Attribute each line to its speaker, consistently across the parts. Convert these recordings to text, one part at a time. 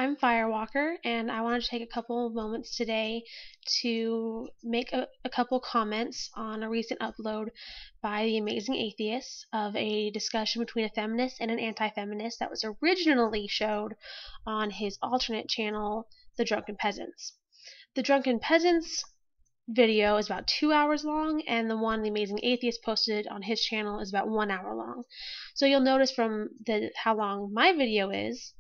Speaker 1: I'm Firewalker, and I wanted to take a couple of moments today to make a couple comments on a recent upload by the Amazing Atheist of a discussion between a feminist and an anti-feminist that was originally showed on his alternate channel, The Drunken Peasants. The Drunken Peasants video is about 2 hours long, and the one the Amazing Atheist posted on his channel is about 1 hour long. So you'll notice from how long my video is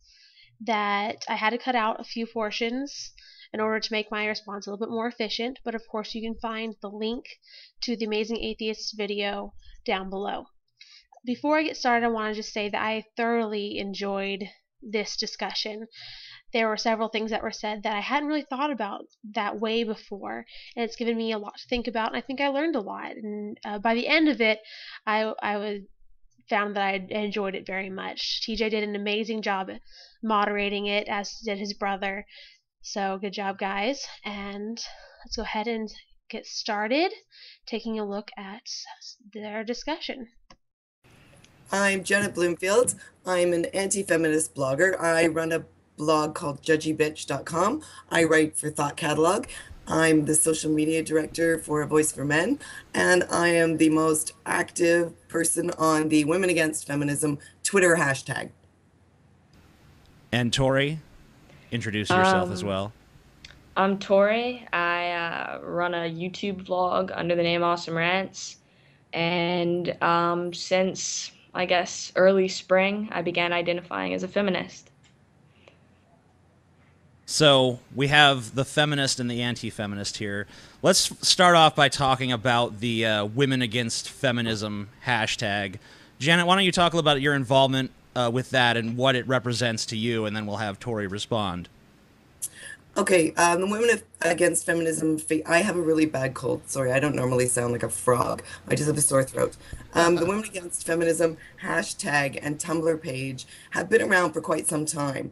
Speaker 1: that I had to cut out a few portions in order to make my response a little bit more efficient, but of course you can find the link to the Amazing Atheist video down below. Before I get started, I want to just say that I thoroughly enjoyed this discussion. There were several things that were said that I hadn't really thought about that way before, and it's given me a lot to think about, and I think I learned a lot. And by the end of it, I found that I enjoyed it very much. TJ did an amazing job at moderating it, as did his brother. So good job, guys. And let's go ahead and get started taking a look at their discussion.
Speaker 2: I'm Janet Bloomfield. I'm an anti-feminist blogger. I run a blog called judgybitch.com. I write for Thought Catalog. I'm the social media director for A Voice for Men, and I am the most active person on the Women Against Feminism Twitter hashtag.
Speaker 3: And Tori, introduce yourself as well.
Speaker 4: I'm Tori. I run a YouTube blog under the name AwesomeRants, and since, I guess, early spring, I began identifying as a feminist.
Speaker 3: So we have the feminist and the anti-feminist here. Let's start off by talking about the Women Against Feminism hashtag. Janet, why don't you talk about your involvement with that and what it represents to you, and then we'll have Tori respond.
Speaker 2: Okay, the Women Against Feminism, I have a really bad cold. Sorry, I don't normally sound like a frog. I just have a sore throat. The Women Against Feminism hashtag and Tumblr page have been around for quite some time.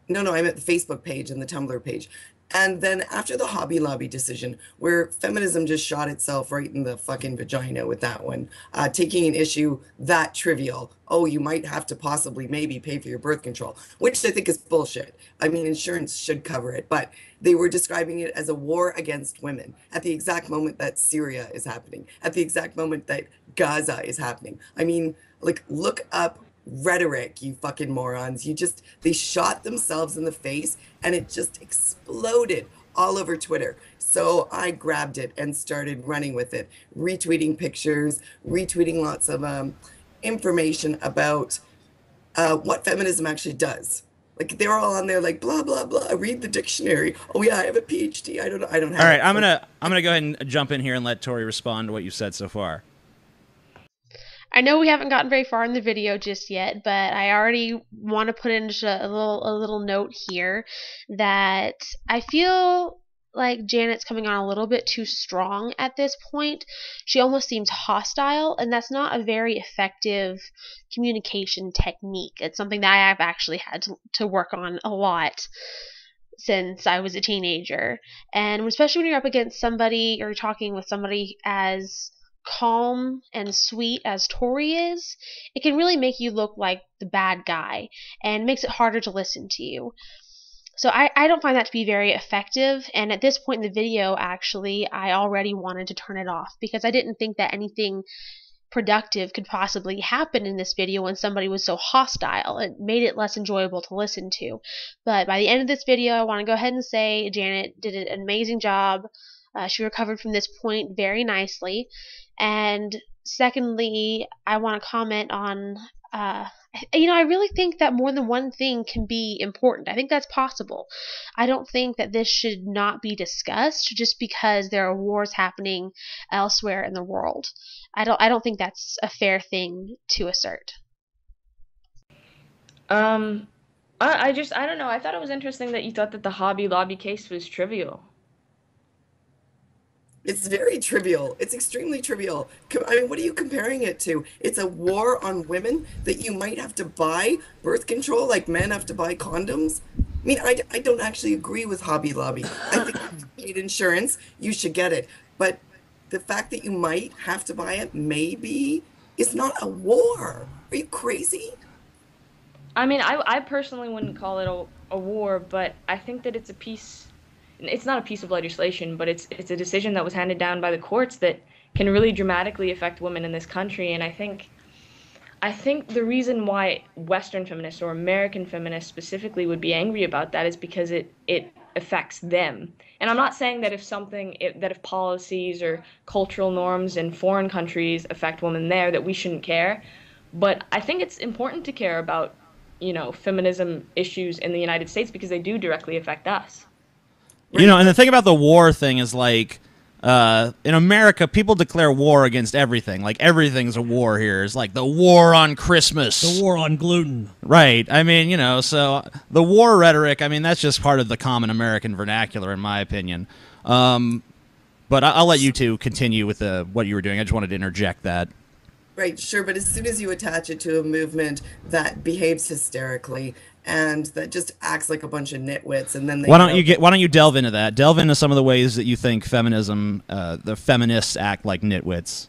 Speaker 2: No, I'm at the Facebook page and the Tumblr page. And then after the Hobby Lobby decision, where feminism just shot itself right in the fucking vagina with that one, taking an issue that trivial, oh, you might have to possibly maybe pay for your birth control, which I think is bullshit. I mean, insurance should cover it, but they were describing it as a war against women at the exact moment that Syria is happening, at the exact moment that Gaza is happening. I mean, like, look up rhetoric, you fucking morons. They shot themselves in the face and it just exploded all over Twitter. So I grabbed it and started running with it, retweeting pictures, retweeting lots of information about what feminism actually does. Like, they're all on there like, blah, blah, blah, read the dictionary. Oh yeah, I have a PhD. I don't have
Speaker 3: All right,
Speaker 2: it.
Speaker 3: I'm gonna go ahead and jump in here and let Tori respond to what you said so far.
Speaker 1: I know we haven't gotten very far in the video just yet, but I already want to put in just a little note here that I feel like Janet's coming on a little bit too strong at this point. She almost seems hostile, and that's not a very effective communication technique. It's something that I have actually had to work on a lot since I was a teenager. And especially when you're up against somebody or talking with somebody as calm and sweet as Tori is, it can really make you look like the bad guy and makes it harder to listen to you. So I don't find that to be very effective, and at this point in the video, actually, I already wanted to turn it off because I didn't think that anything productive could possibly happen in this video when somebody was so hostile. It made it less enjoyable to listen to. But by the end of this video, I want to go ahead and say Janet did an amazing job. She recovered from this point very nicely. And secondly, I want to comment on, I really think that more than one thing can be important. I think that's possible. I don't think that this should not be discussed just because there are wars happening elsewhere in the world. I don't think that's a fair thing to assert.
Speaker 4: I don't know. I thought it was interesting that you thought that the Hobby Lobby case was trivial.
Speaker 2: It's very trivial. It's extremely trivial. I mean, what are you comparing it to? It's a war on women that you might have to buy birth control like men have to buy condoms. I mean, I don't actually agree with Hobby Lobby. I think if you paid insurance, you should get it. But the fact that you might have to buy it, maybe, is not a war. Are you crazy?
Speaker 4: I mean, I personally wouldn't call it a war, but I think that it's a piece. It's not a piece of legislation, but it's a decision that was handed down by the courts that can really dramatically affect women in this country. And I think the reason why Western feminists or American feminists specifically would be angry about that is because it affects them. And I'm not saying that if policies or cultural norms in foreign countries affect women there, that we shouldn't care. But I think it's important to care about, feminism issues in the United States because they do directly affect us.
Speaker 3: And the thing about the war thing is, like, in America, people declare war against everything. Like, everything's a war here. It's like the war on Christmas.
Speaker 5: The war on gluten.
Speaker 3: Right. I mean, so the war rhetoric, I mean, that's just part of the common American vernacular, in my opinion. But I'll let you two continue with what you were doing. I just wanted to interject that.
Speaker 2: Right, sure, but as soon as you attach it to a movement that behaves hysterically and that just acts like a bunch of nitwits, and then
Speaker 3: why don't you delve into that? Delve into some of the ways that you think feminism, the feminists act like nitwits.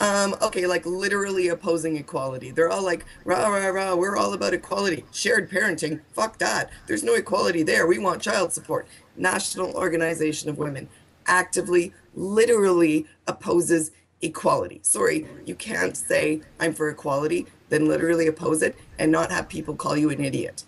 Speaker 2: Okay, like literally opposing equality. They're all like, rah, rah, rah, we're all about equality. Shared parenting, fuck that. There's no equality there. We want child support. National Organization of Women actively, literally opposes equality. Sorry, you can't say I'm for equality, then literally oppose it and not have people call you an idiot.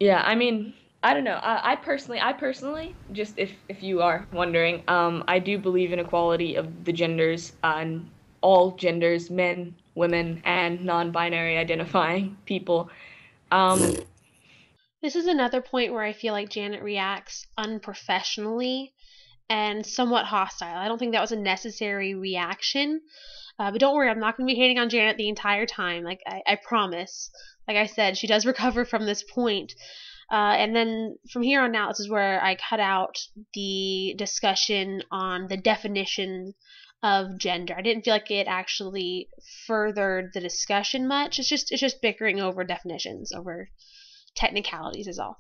Speaker 4: Yeah, I mean, I don't know. I personally, just if you are wondering, I do believe in equality of the genders, and all genders, men, women, and non-binary identifying people.
Speaker 1: This is another point where I feel like Janet reacts unprofessionally and somewhat hostile. I don't think that was a necessary reaction. But don't worry, I'm not going to be hating on Janet the entire time. Like, I promise. Like I said, she does recover from this point. And then from here on out, this is where I cut out the discussion on the definition of gender. I didn't feel like it actually furthered the discussion much. It's just bickering over definitions, over technicalities is all.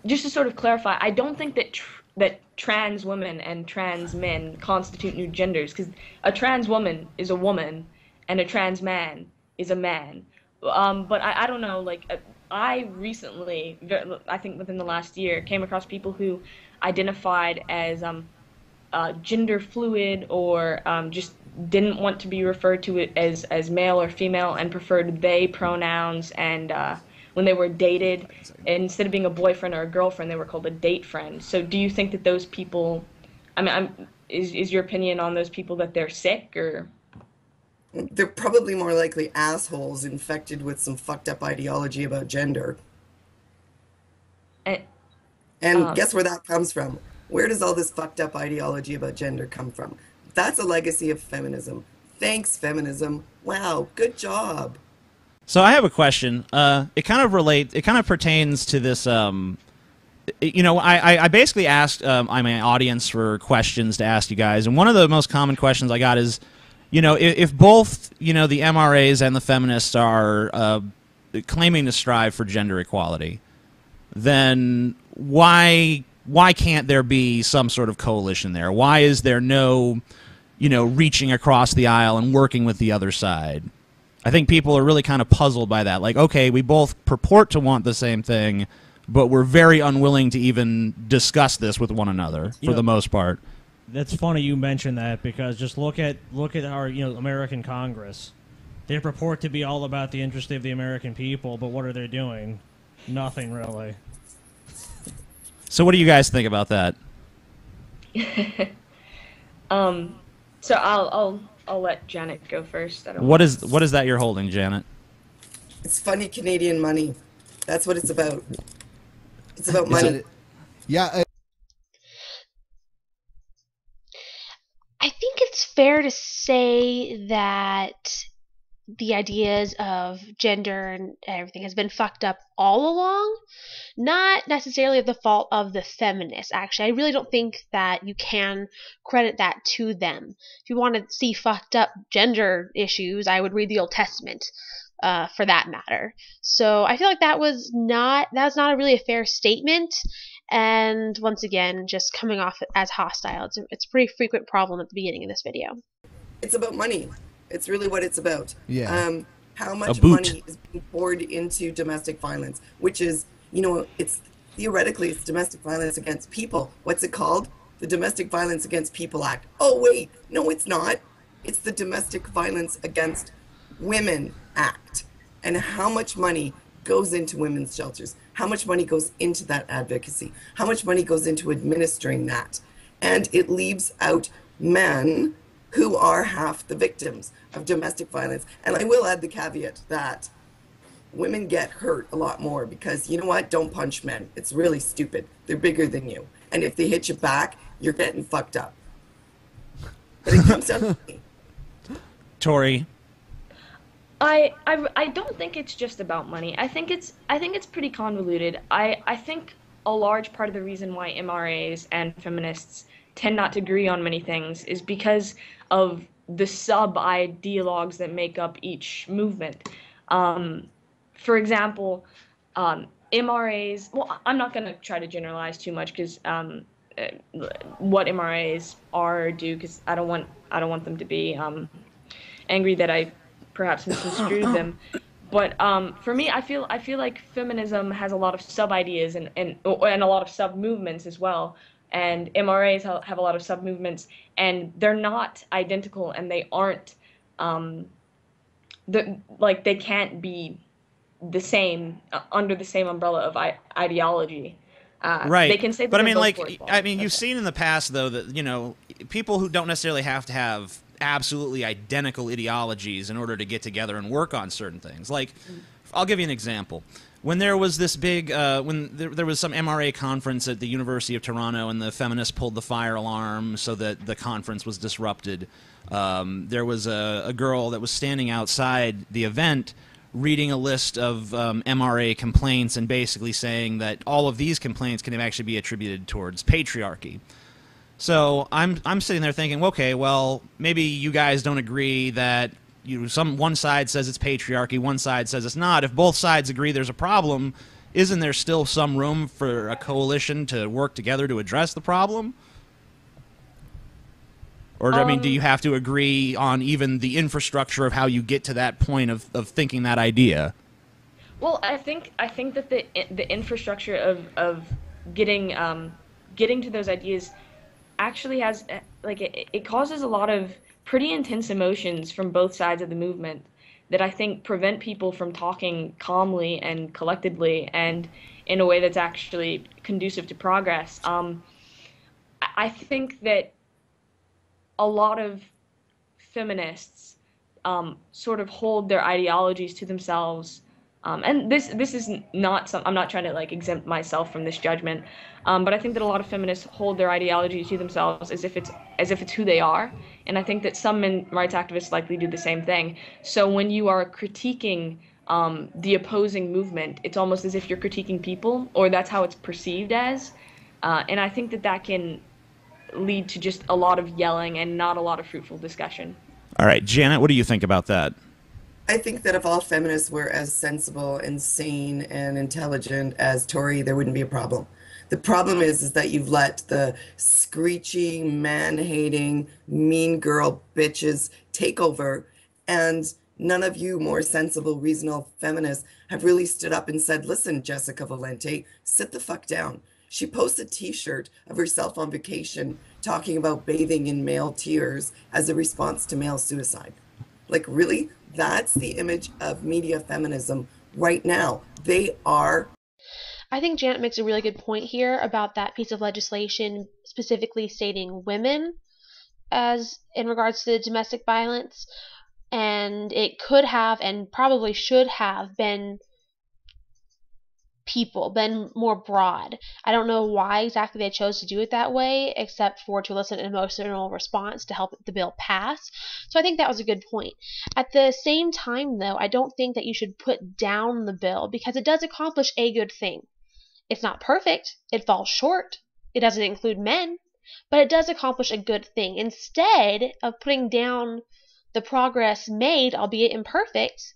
Speaker 4: Just to sort of clarify, I don't think that trans women and trans men constitute new genders, because a trans woman is a woman and a trans man is a man. But I don't know, like, I recently, I think within the last year, came across people who identified as gender fluid, or just didn't want to be referred to it as male or female and preferred they pronouns, and when they were dated, instead of being a boyfriend or a girlfriend, they were called a date friend. So do you think that those people, I mean, is your opinion on those people that they're sick, or?
Speaker 2: They're probably more likely assholes infected with some fucked up ideology about gender. And guess where that comes from? Where does all this fucked up ideology about gender come from? That's a legacy of feminism. Thanks, feminism. Wow, good job.
Speaker 3: So I have a question. It kind of pertains to this. I basically asked my audience for questions to ask you guys, and one of the most common questions I got is, if both, the MRAs and the feminists are claiming to strive for gender equality, then why can't there be some sort of coalition there? Why is there no, reaching across the aisle and working with the other side? I think people are really kind of puzzled by that. Like, okay, we both purport to want the same thing, but we're very unwilling to even discuss this with one another for the most part.
Speaker 5: That's funny you mentioned that, because just look at our American Congress. They purport to be all about the interest of the American people, but what are they doing? Nothing really.
Speaker 3: So what do you guys think about that?
Speaker 4: So I'll let Janet go first.
Speaker 3: What is that you're holding, Janet?
Speaker 2: It's funny Canadian money. That's what it's about. It's about money.
Speaker 6: Yeah.
Speaker 1: I think it's fair to say that the ideas of gender and everything has been fucked up all along. Not necessarily the fault of the feminists, actually. I really don't think that you can credit that to them. If you want to see fucked up gender issues, I would read the Old Testament, for that matter. So I feel like that's not a really a fair statement, and once again, just coming off as hostile. It's a pretty frequent problem at the beginning of this video.
Speaker 2: It's about money. It's really what it's about.
Speaker 6: Yeah.
Speaker 2: how much
Speaker 3: boot.
Speaker 2: money is being poured into domestic violence, which is, it's theoretically it's domestic violence against people. What's it called? The Domestic Violence Against People Act. Oh, wait, no, it's not. It's the Domestic Violence Against Women Act. And how much money goes into women's shelters? How much money goes into that advocacy? How much money goes into administering that? And it leaves out men who are half the victims of domestic violence. And I will add the caveat that women get hurt a lot more because, you know what? Don't punch men. It's really stupid. They're bigger than you. And if they hit you back, you're getting fucked up. But it comes down to me.
Speaker 3: Tori.
Speaker 4: I don't think it's just about money. I think it's pretty convoluted. I think a large part of the reason why MRAs and feminists tend not to agree on many things is because of the sub-ideologues that make up each movement. For example, MRAs, well, I'm not going to try to generalize too much because what MRAs are or do, because I don't want them to be angry that I perhaps misconstrued them. But for me, I feel like feminism has a lot of sub-ideas and a lot of sub-movements as well. And MRAs have a lot of sub-movements, and they're not identical, and they aren't they can't be the same under the same umbrella of ideology.
Speaker 3: Right.
Speaker 4: They can say,
Speaker 3: but I mean,
Speaker 4: both
Speaker 3: you've seen in the past though that people who don't necessarily have to have absolutely identical ideologies in order to get together and work on certain things. Like, I'll give you an example. When there was this big, when there was some MRA conference at the University of Toronto, and the feminists pulled the fire alarm so that the conference was disrupted, there was a girl that was standing outside the event reading a list of MRA complaints and basically saying that all of these complaints can actually be attributed towards patriarchy. So I'm sitting there thinking, okay, well, maybe you guys don't agree that one side says it's patriarchy, one side says it's not. If both sides agree there's a problem, isn't there still some room for a coalition to work together to address the problem? Or, I mean, do you have to agree on even the infrastructure of how you get to that point of thinking that idea?
Speaker 4: Well, I think that the infrastructure of getting to those ideas actually has it causes a lot of pretty intense emotions from both sides of the movement that I think prevent people from talking calmly and collectedly and in a way that's actually conducive to progress. I think that a lot of feminists sort of hold their ideologies to themselves. And this is not I'm not trying to exempt myself from this judgment, but I think that a lot of feminists hold their ideologies to themselves as if it's who they are, and I think that some men's rights activists likely do the same thing. So when you are critiquing the opposing movement, it's almost as if you're critiquing people, or that's how it's perceived as, and I think that can lead to just a lot of yelling and not a lot of fruitful discussion.
Speaker 3: All right, Janet, what do you think about that?
Speaker 2: I think that if all feminists were as sensible and sane and intelligent as Tori, there wouldn't be a problem. The problem is that you've let the screechy, man-hating, mean girl bitches take over, and none of you more sensible, reasonable feminists have really stood up and said, listen, Jessica Valente, sit the fuck down. She posted a t-shirt of herself on vacation talking about bathing in male tears as a response to male suicide. Really? That's the image of media feminism right now. They are.
Speaker 1: I think Janet makes a really good point here about that piece of legislation specifically stating women as in regards to domestic violence, and it could have and probably should have been more broad. I don't know why exactly they chose to do it that way, except for to elicit an emotional response to help the bill pass. So I think that was a good point. At the same time, though, I don't think that you should put down the bill because it does accomplish a good thing. It's not perfect. It falls short. It doesn't include men, but it does accomplish a good thing. Instead of putting down the progress made, albeit imperfect,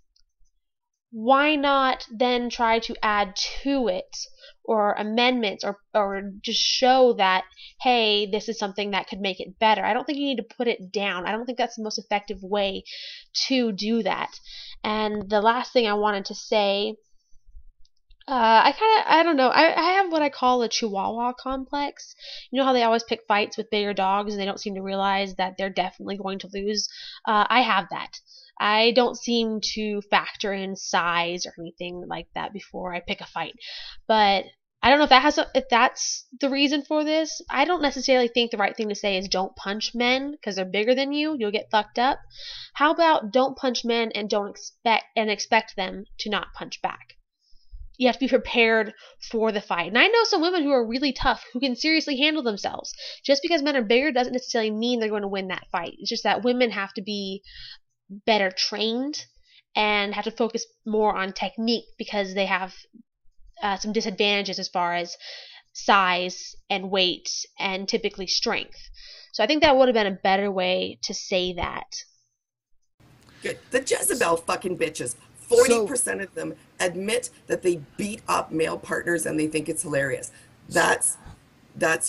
Speaker 1: why not then try to add to it or amendments or just show that, hey, this is something that could make it better. I don't think you need to put it down. I don't think that's the most effective way to do that. And the last thing I wanted to say, I don't know, I have what I call a chihuahua complex. You know how they always pick fights with bigger dogs and they don't seem to realize that they're definitely going to lose? I have that. I don't seem to factor in size or anything like that before I pick a fight. But I don't know if that's the reason for this. I don't necessarily think the right thing to say is don't punch men because they're bigger than you. You'll get fucked up. How about don't punch men and don't expect them to not punch back? You have to be prepared for the fight. And I know some women who are really tough, who can seriously handle themselves. Just because men are bigger doesn't necessarily mean they're going to win that fight. It's just that women have to be better trained and have to focus more on technique because they have some disadvantages as far as size and weight and typically strength. So I think that would have been a better way to say that.
Speaker 2: Good. The Jezebel fucking bitches. 40% of them admit that they beat up male partners and they think it's hilarious. That's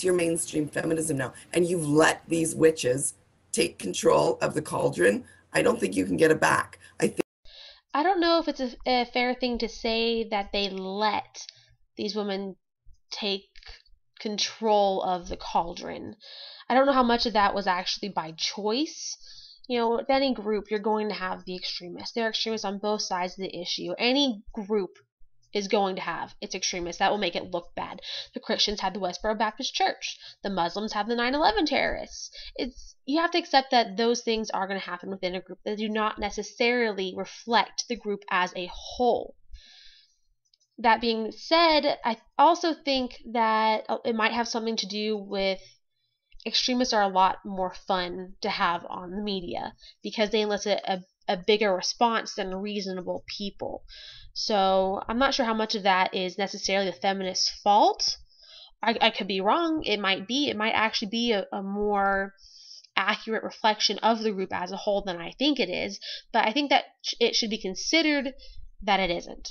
Speaker 2: your mainstream feminism now. And you've let these witches take control of the cauldron. I don't think you can get it back.
Speaker 1: I don't know if it's a fair thing to say that they let these women take control of the cauldron. I don't know how much of that was actually by choice. You know, with any group, you're going to have the extremists. There are extremists on both sides of the issue. Any group is going to have its extremists. That will make it look bad. The Christians have the Westboro Baptist Church. The Muslims have the 9/11 terrorists. You have to accept that those things are going to happen within a group that do not necessarily reflect the group as a whole. That being said, I also think that it might have something to do with extremists are a lot more fun to have on the media because they elicit a bigger response than reasonable people. So I'm not sure how much of that is necessarily the feminists' fault. I could be wrong. It might be. It might actually be a more accurate reflection of the group as a whole than I think it is. But I think that it should be considered that it isn't.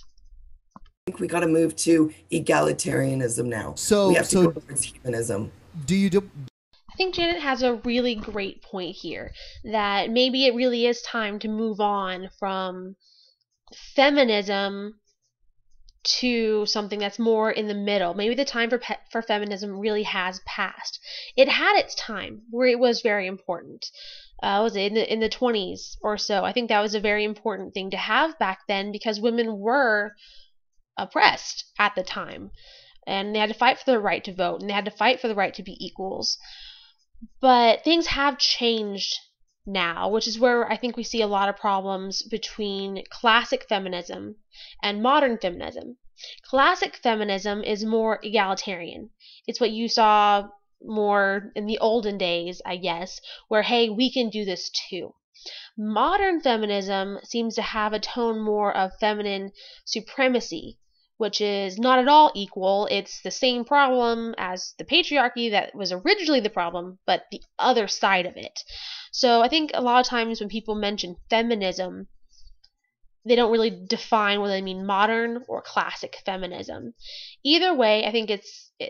Speaker 2: I think we got to move to egalitarianism now. We have to go towards humanism.
Speaker 1: I think Janet has a really great point here, that maybe it really is time to move on from feminism to something that's more in the middle. Maybe the time for feminism really has passed. It had its time where it was very important. Was it in the 20s or so? I think that was a very important thing to have back then because women were oppressed at the time. And they had to fight for the right to vote, and they had to fight for the right to be equals. But things have changed now, which is where I think we see a lot of problems between classic feminism and modern feminism. Classic feminism is more egalitarian. It's what you saw more in the olden days, I guess, where, hey, we can do this too. Modern feminism seems to have a tone more of feminine supremacy, which is not at all equal. It's the same problem as the patriarchy that was originally the problem, but the other side of it. So I think a lot of times when people mention feminism, they don't really define whether they mean modern or classic feminism. Either way, I think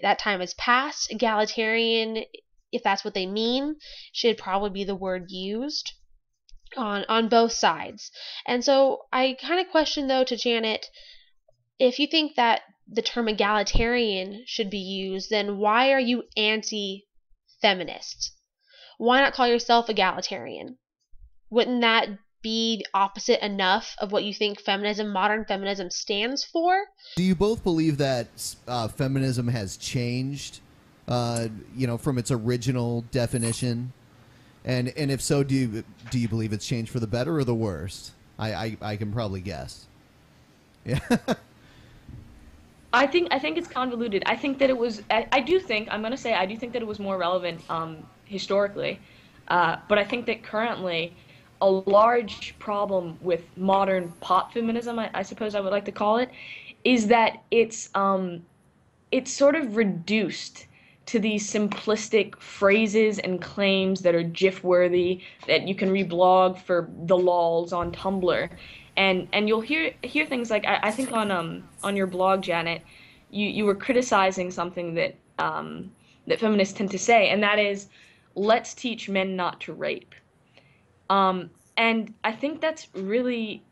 Speaker 1: that time has passed. Egalitarian, if that's what they mean, should probably be the word used on both sides. And so I kind of question, though, to Janet, if you think that the term egalitarian should be used, then why are you anti-feminist? Why not call yourself egalitarian? Wouldn't that be the opposite enough of what you think modern feminism stands for?
Speaker 6: Do you both believe that feminism has changed, from its original definition? And if so, do you believe it's changed for the better or the worst? I can probably guess. Yeah.
Speaker 4: I think it's convoluted. I think that it was. I do think that it was more relevant historically, but I think that currently a large problem with modern pop feminism, I suppose I would like to call it, is that it's sort of reduced to these simplistic phrases and claims that are GIF-worthy, that you can reblog for the lols on Tumblr. And you'll hear things like, I think on your blog, Janet, you were criticizing something that that feminists tend to say, and that is, let's teach men not to rape. And I think that's really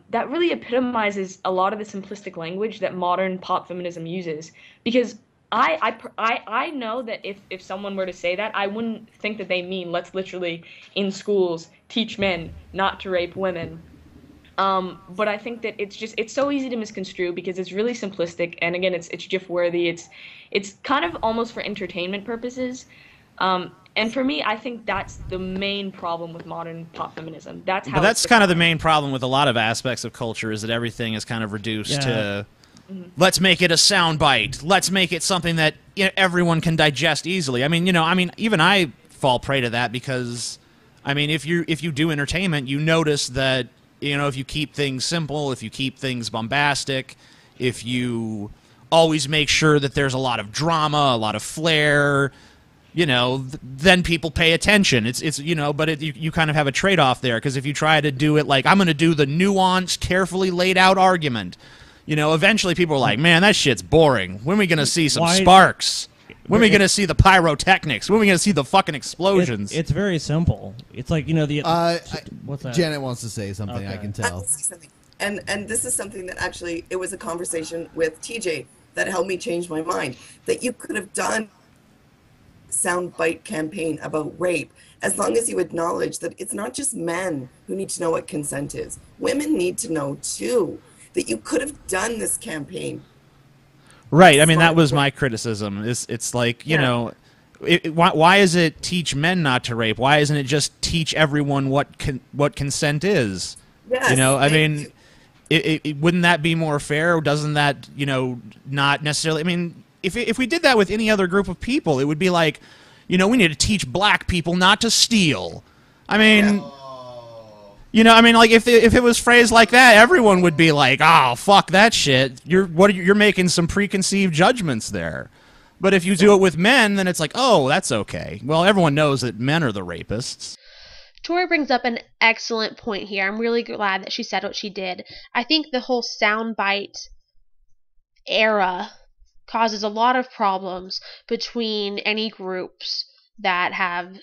Speaker 4: that really epitomizes a lot of the simplistic language that modern pop feminism uses. Because I know that if someone were to say that, I wouldn't think that they mean let's literally in schools teach men not to rape women. But I think that it's so easy to misconstrue because it's really simplistic, and again, it's GIF worthy. It's kind of almost for entertainment purposes. And for me, I think that's the main problem with modern pop feminism. That's how.
Speaker 3: But that's kind of the main problem with a lot of aspects of culture, is that everything is kind of reduced to, let's make it a soundbite. Let's make it something that, you know, everyone can digest easily. I mean, even I fall prey to that because, I mean, if you do entertainment, you notice that, you know, if you keep things simple, if you keep things bombastic, if you always make sure that there's a lot of drama, a lot of flair, you know, then people pay attention. It's you know, but you kind of have a trade-off there, because if you try to do it like, I'm going to do the nuanced, carefully laid out argument, you know, eventually people are like, man, that shit's boring. When are we going to see some sparks? When are we going to see the pyrotechnics? When are we going to see the fucking explosions?
Speaker 5: It's very simple. It's like, you know, what's that?
Speaker 6: Janet wants to say something,
Speaker 5: Okay.
Speaker 6: I can tell.
Speaker 2: And this is something that actually, it was a conversation with TJ that helped me change my mind, that you could have done soundbite campaign about rape, as long as you acknowledge that it's not just men who need to know what consent is. Women need to know too. That you could have done this campaign.
Speaker 3: Right. I mean, that was my criticism. It's like, you know, why is it teach men not to rape? Why isn't it just teach everyone what consent is?
Speaker 2: Yes,
Speaker 3: you know, I mean, wouldn't that be more fair? Doesn't that, you know, not necessarily? I mean, if we did that with any other group of people, it would be like, you know, we need to teach black people not to steal. I mean, you know, I mean, like if it was phrased like that, everyone would be like, oh, fuck that shit. You're making some preconceived judgments there. But if you do it with men, then it's like, oh, that's okay. Well, everyone knows that men are the rapists.
Speaker 1: Tori brings up an excellent point here. I'm really glad that she said what she did. I think the whole soundbite era causes a lot of problems between any groups that have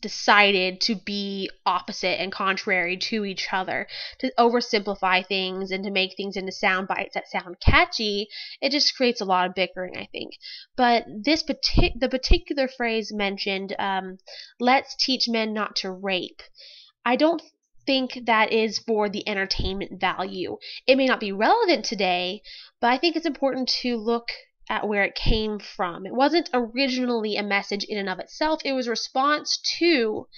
Speaker 1: decided to be opposite and contrary to each other, to oversimplify things and to make things into sound bites that sound catchy. It just creates a lot of bickering, I think. But the particular phrase mentioned, let's teach men not to rape, I don't think that is for the entertainment value. It may not be relevant today, but I think it's important to look at where it came from. It wasn't originally a message in and of itself. It was a response to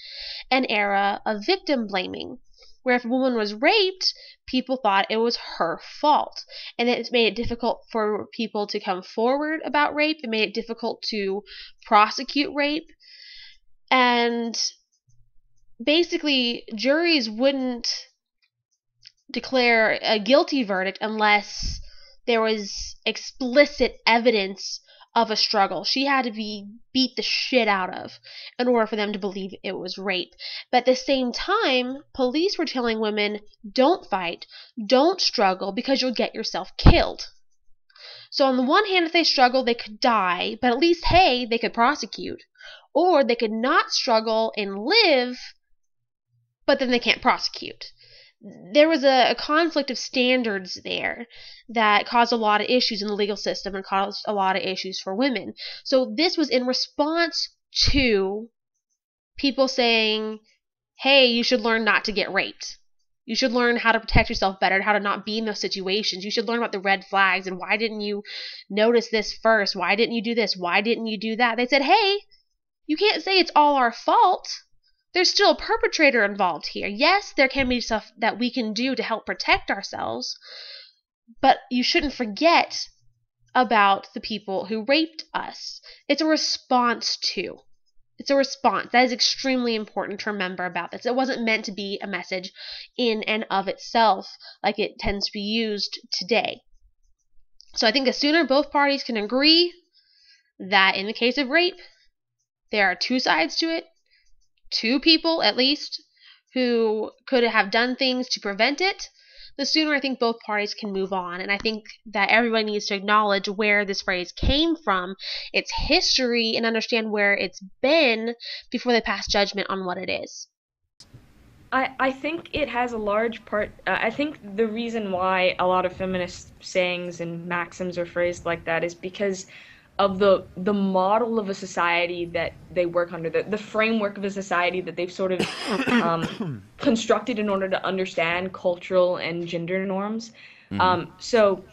Speaker 1: an era of victim blaming, where if a woman was raped, people thought it was her fault. And it made it difficult for people to come forward about rape. It made it difficult to prosecute rape. And basically, juries wouldn't declare a guilty verdict unless there was explicit evidence of a struggle. She had to be beat the shit out of in order for them to believe it was rape. But at the same time, police were telling women, don't fight, don't struggle, because you'll get yourself killed. So on the one hand, if they struggle, they could die, but at least, hey, they could prosecute. Or they could not struggle and live, but then they can't prosecute. There was a conflict of standards there that caused a lot of issues in the legal system and caused a lot of issues for women. So this was in response to people saying, hey, you should learn not to get raped. You should learn how to protect yourself better, how to not be in those situations. You should learn about the red flags and why didn't you notice this first? Why didn't you do this? Why didn't you do that? They said, hey, you can't say it's all our fault. There's still a perpetrator involved here. Yes, there can be stuff that we can do to help protect ourselves, but you shouldn't forget about the people who raped us. It's a response to. It's a response. That is extremely important to remember about this. It wasn't meant to be a message in and of itself like it tends to be used today. So I think the sooner both parties can agree that in the case of rape, there are two sides to it, two people at least who could have done things to prevent it, the sooner I think both parties can move on. And I think that everybody needs to acknowledge where this phrase came from, its history, and understand where it's been before they pass judgment on what it is.
Speaker 4: I think it has a large part. I think the reason why a lot of feminist sayings and maxims are phrased like that is because of the model of a society that they work under, the framework of a society that they've sort of constructed in order to understand cultural and gender norms. So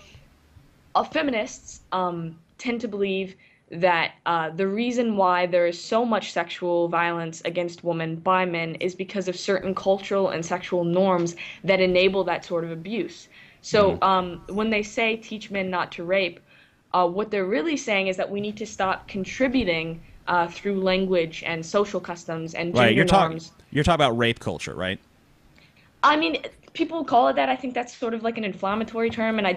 Speaker 4: feminists tend to believe that the reason why there is so much sexual violence against women by men is because of certain cultural and sexual norms that enable that sort of abuse. So when they say teach men not to rape, what they're really saying is that we need to stop contributing through language and social customs and gender norms.
Speaker 3: You're talking about rape culture, right?
Speaker 4: I mean, people call it that. I think that's sort of like an inflammatory term, and I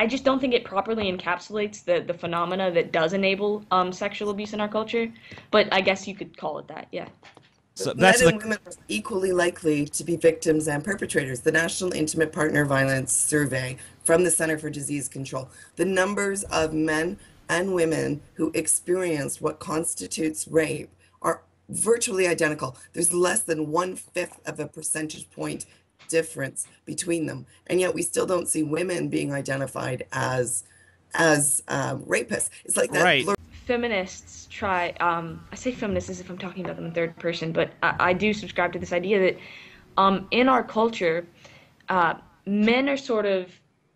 Speaker 4: just don't think it properly encapsulates the phenomena that does enable sexual abuse in our culture. But I guess you could call it that, yeah.
Speaker 3: So
Speaker 2: Men and women are equally likely to be victims and perpetrators. The National Intimate Partner Violence Survey from the Center for Disease Control. The numbers of men and women who experienced what constitutes rape are virtually identical. There's less than 1/5 of a percentage point difference between them, and yet we still don't see women being identified as rapists. It's like that.
Speaker 3: Right.
Speaker 4: Feminists try. I say feminists as if I'm talking about them in third person, but I do subscribe to this idea that in our culture, men are sort of.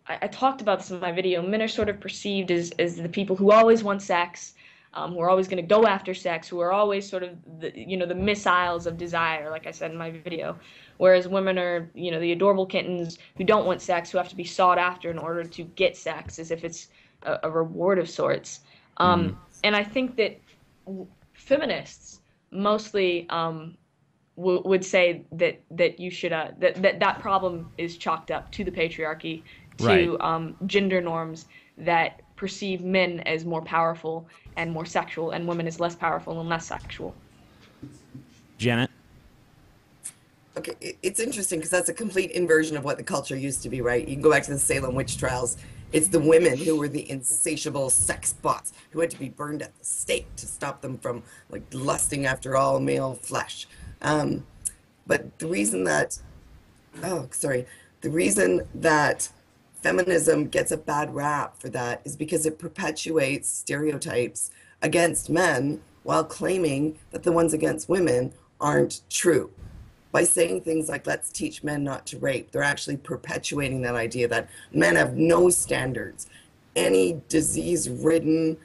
Speaker 4: I talked about this in my video. Men are sort of perceived as the people who always want sex, who are always going to go after sex, who are always sort of the missiles of desire, like I said in my video. Whereas women are, the adorable kittens who don't want sex, who have to be sought after in order to get sex, as if it's a reward of sorts. And I think that feminists mostly would say that you should that problem is chalked up to the patriarchy, to gender norms that perceive men as more powerful and more sexual, and women as less powerful and less sexual.
Speaker 3: Janet?
Speaker 2: Okay, it's interesting because that's a complete inversion of what the culture used to be, right? You can go back to the Salem witch trials. It's the women who were the insatiable sex bots who had to be burned at the stake to stop them from like lusting after all male flesh. But the reason that, the reason that feminism gets a bad rap for that is because it perpetuates stereotypes against men while claiming that the ones against women aren't true. By saying things like, let's teach men not to rape, they're actually perpetuating that idea that men have no standards. Any disease-ridden,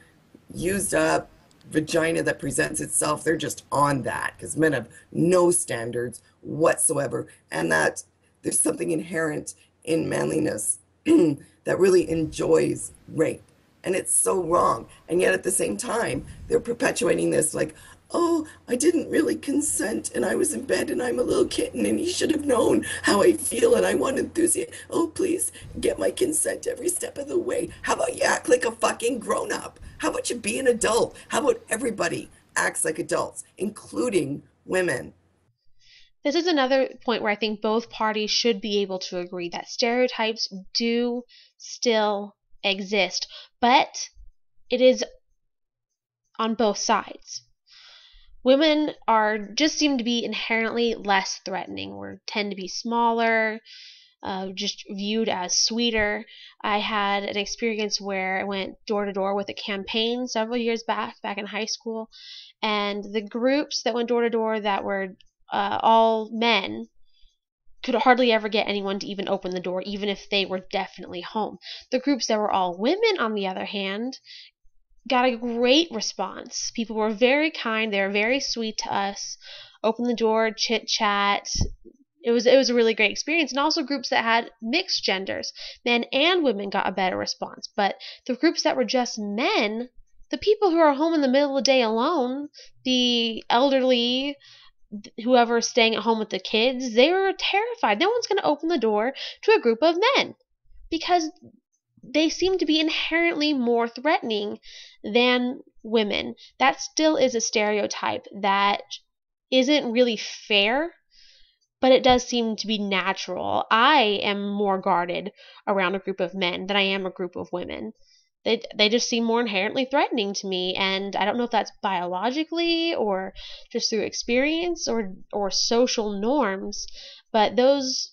Speaker 2: used up vagina that presents itself, they're just on that because men have no standards whatsoever. And that there's something inherent in manliness that really enjoys rape. And it's so wrong. And yet at the same time, they're perpetuating this like, oh, I didn't really consent and I was in bed and I'm a little kitten and he should have known how I feel and I want enthusiasm. Oh, please get my consent every step of the way. How about you act like a fucking grown up? How about you be an adult? How about everybody acts like adults, including women?
Speaker 1: This is another point where I think both parties should be able to agree that stereotypes do still exist, but it is on both sides. Women just seem to be inherently less threatening, or tend to be smaller, just viewed as sweeter. I had an experience where I went door to door with a campaign several years back in high school, and the groups that went door to door that were all men could hardly ever get anyone to even open the door, even if they were definitely home. The groups that were all women, on the other hand, got a great response. People were very kind. They were very sweet to us. Open the door, chit chat. It was a really great experience. And also groups that had mixed genders, men and women, got a better response. But the groups that were just men, the people who are home in the middle of the day alone, the elderly, whoever's staying at home with the kids, they were terrified. No one's going to open the door to a group of men because they seem to be inherently more threatening than women. That still is a stereotype that isn't really fair, but it does seem to be natural. I am more guarded around a group of men than I am a group of women. They just seem more inherently threatening to me, and I don't know if that's biologically or just through experience or social norms, But those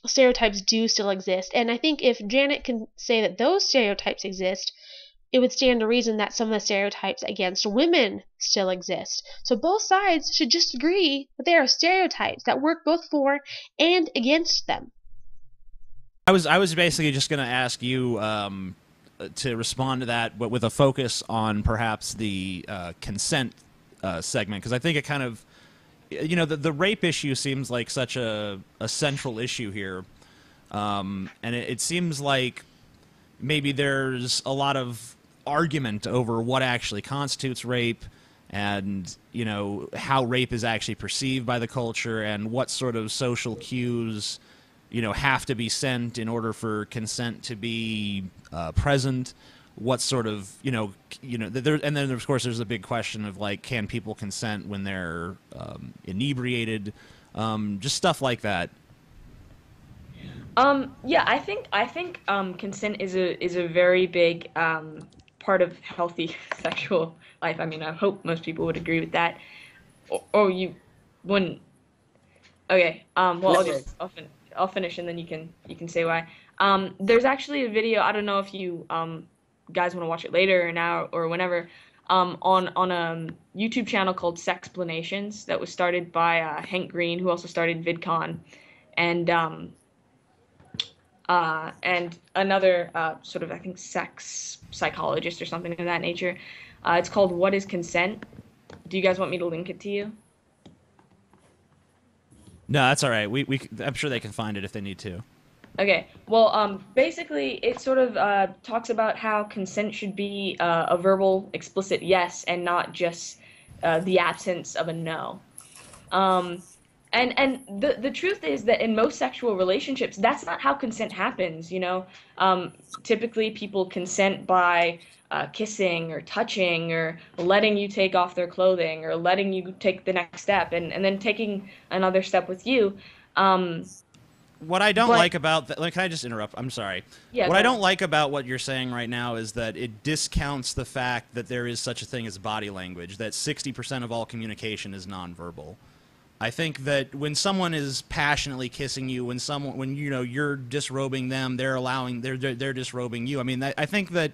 Speaker 1: stereotypes do still exist. And I think if Janet can say that those stereotypes exist, it would stand to reason that some of the stereotypes against women still exist. So both sides should just agree that there are stereotypes that work both for and against them.
Speaker 3: I was basically just going to ask you to respond to that, but with a focus on perhaps the consent segment, because I think it kind of, you know, the rape issue seems like such a central issue here, and it seems like maybe there's a lot of argument over what actually constitutes rape, and, you know, how rape is actually perceived by the culture, and what sort of social cues, you know, have to be sent in order for consent to be present. What sort of, you know, there, and then of course there's a big question of, like, can people consent when they're inebriated, just stuff like that.
Speaker 4: Yeah, I think consent is a very big part of healthy sexual life. I mean, I hope most people would agree with that. Or you wouldn't. Okay. Well, I'll finish and then you can say why. There's actually a video. I don't know if you guys want to watch it later or now or whenever. On a YouTube channel called Sexplanations that was started by Hank Green, who also started VidCon, and another sort of, I think, sex psychologist or something of that nature. It's called What is Consent? Do you guys want me to link it to you?
Speaker 3: No, that's all right. I'm sure they can find it if they need to.
Speaker 4: Okay. Well, basically, it sort of talks about how consent should be a verbal, explicit yes, and not just the absence of a no. And the truth is that in most sexual relationships, that's not how consent happens. You know, typically people consent by kissing or touching or letting you take off their clothing or letting you take the next step and then taking another step with you.
Speaker 3: What I don't like about that, like, can I just interrupt? I'm sorry.
Speaker 4: Yeah,
Speaker 3: what I don't like about what you're saying right now is that it discounts the fact that there is such a thing as body language, that 60% of all communication is nonverbal. I think that when someone is passionately kissing you, when you know you're disrobing them, they're disrobing you. I mean, I think that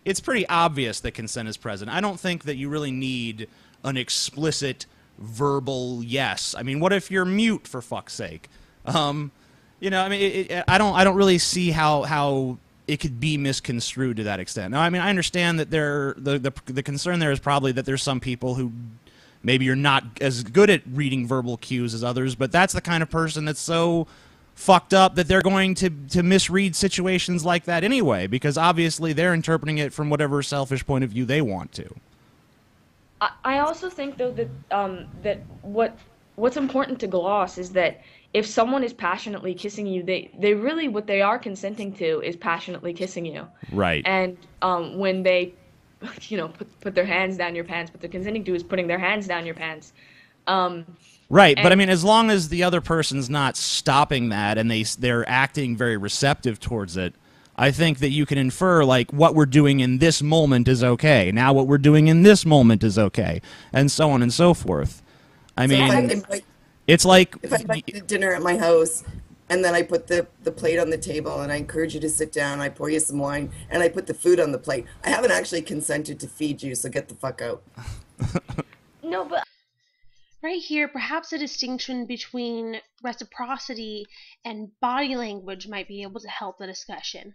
Speaker 3: it's pretty obvious that consent is present. I don't think that you really need an explicit verbal yes. I mean, what if you're mute, for fuck's sake? You know, I mean, I don't really see how it could be misconstrued to that extent. Now, I mean, I understand that the concern there is probably that there's some people who maybe you're not as good at reading verbal cues as others, but that's the kind of person that's so fucked up that they're going to misread situations like that anyway, because obviously they're interpreting it from whatever selfish point of view they want to.
Speaker 4: I also think, though, that that what's important to gloss is that if someone is passionately kissing you, they really, what they are consenting to is passionately kissing you.
Speaker 3: Right.
Speaker 4: And when they, you know, put their hands down your pants, what they're consenting to is putting their hands down your pants.
Speaker 3: Right, but I mean, as long as the other person's not stopping that and they're acting very receptive towards it, I think that you can infer, like, what we're doing in this moment is okay. Now what we're doing in this moment is okay, and so on and so forth. I mean, it's like
Speaker 2: if I invite you to dinner at my house, and then I put the plate on the table, and I encourage you to sit down, I pour you some wine, and I put the food on the plate. I haven't actually consented to feed you, so get the fuck out.
Speaker 4: No, but
Speaker 1: Right here, perhaps a distinction between reciprocity and body language might be able to help the discussion.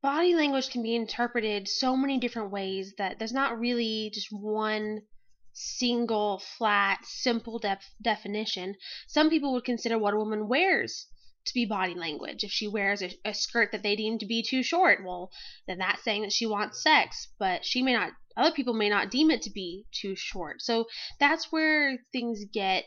Speaker 1: Body language can be interpreted so many different ways that there's not really just one single, flat, simple definition. Some people would consider what a woman wears to be body language. If she wears a skirt that they deem to be too short, well, then that's saying that she wants sex, but other people may not deem it to be too short. So that's where things get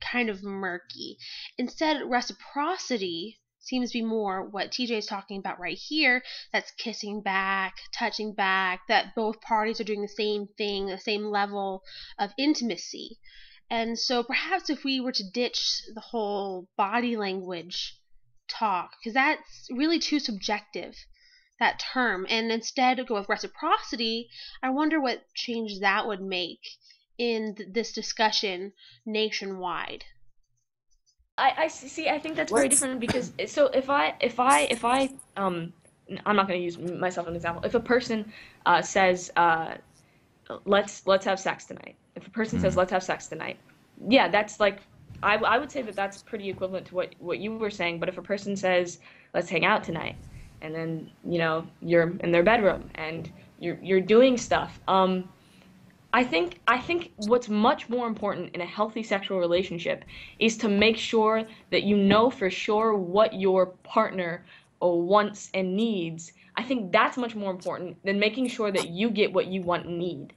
Speaker 1: kind of murky. Instead, reciprocity seems to be more what TJ is talking about right here. That's kissing back, touching back, that both parties are doing the same thing, the same level of intimacy. And so perhaps if we were to ditch the whole body language talk, because that's really too subjective, that term, and instead go with reciprocity, I wonder what change that would make in this discussion nationwide.
Speaker 4: I see. I think that's very
Speaker 2: What?
Speaker 4: different because so if I I'm not going to use myself as an example. If a person says let's have sex tonight. If a person says let's have sex tonight, yeah, that's like I would say that that's pretty equivalent to what you were saying. But if a person says let's hang out tonight, and then you're in their bedroom and you're doing stuff, I think what's much more important in a healthy sexual relationship is to make sure that you know for sure what your partner wants and needs. I think that's much more important than making sure that you get what you want and need.